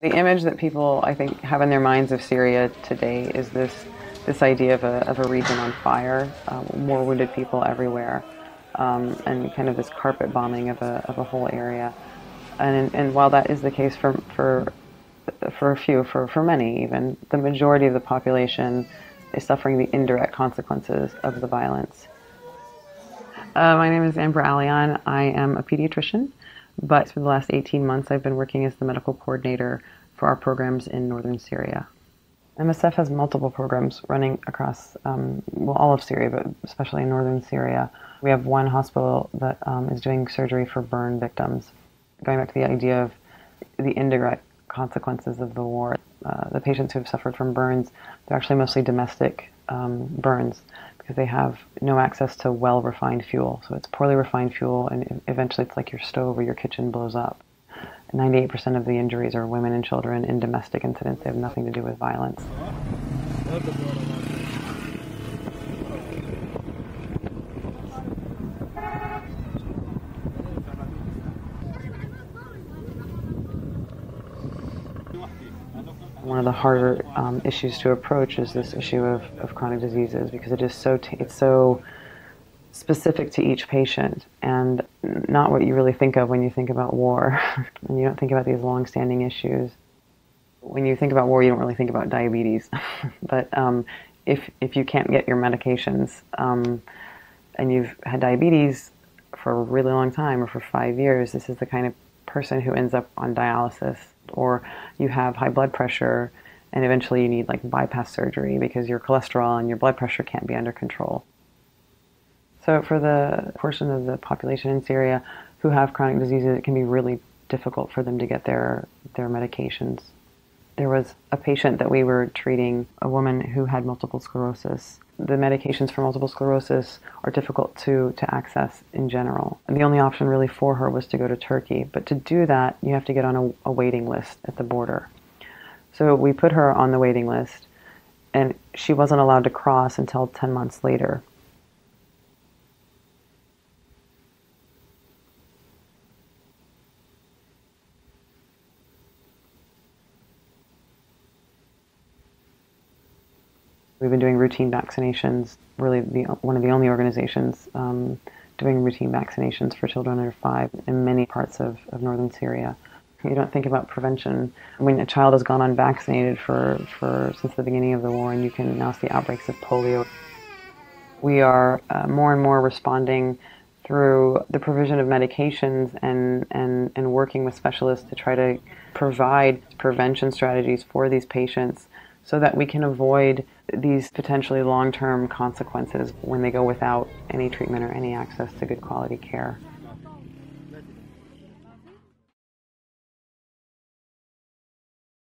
The image that people, I think, have in their minds of Syria today is this idea of a region on fire, more wounded people everywhere, and kind of this carpet bombing of a whole area. And while that is the case for many even, the majority of the population is suffering the indirect consequences of the violence. My name is Amber Alian. I am a pediatrician, but for the last 18 months I've been working as the medical coordinator for our programs in northern Syria. MSF has multiple programs running across, all of Syria, but especially in northern Syria. We have one hospital that is doing surgery for burn victims. Going back to the idea of the indirect consequences of the war, the patients who have suffered from burns, they're actually mostly domestic burns because they have no access to well-refined fuel. So it's poorly refined fuel, and eventually it's like your stove or your kitchen blows up. 98% of the injuries are women and children in domestic incidents. They have nothing to do with violence. One of the harder issues to approach is this issue of chronic diseases, because it is it's so specific to each patient and not what you really think of when you think about war. And you don't think about these long-standing issues. When you think about war, you don't really think about diabetes. But if you can't get your medications and you've had diabetes for a really long time or for 5 years, this is the kind of person who ends up on dialysis. Or you have high blood pressure and eventually you need like bypass surgery because your cholesterol and your blood pressure can't be under control. So for the portion of the population in Syria who have chronic diseases, it can be really difficult for them to get their medications. There was a patient that we were treating, a woman who had multiple sclerosis. The medications for multiple sclerosis are difficult to access in general. And the only option really for her was to go to Turkey. But to do that, you have to get on a waiting list at the border. So we put her on the waiting list, and she wasn't allowed to cross until 10 months later. We've been doing routine vaccinations, really one of the only organizations doing routine vaccinations for children under 5 in many parts of northern Syria. You don't think about prevention. When a child has gone unvaccinated since the beginning of the war, and you can now see outbreaks of polio. We are more and more responding through the provision of medications and working with specialists to try to provide prevention strategies for these patients so that we can avoid these potentially long-term consequences when they go without any treatment or any access to good quality care.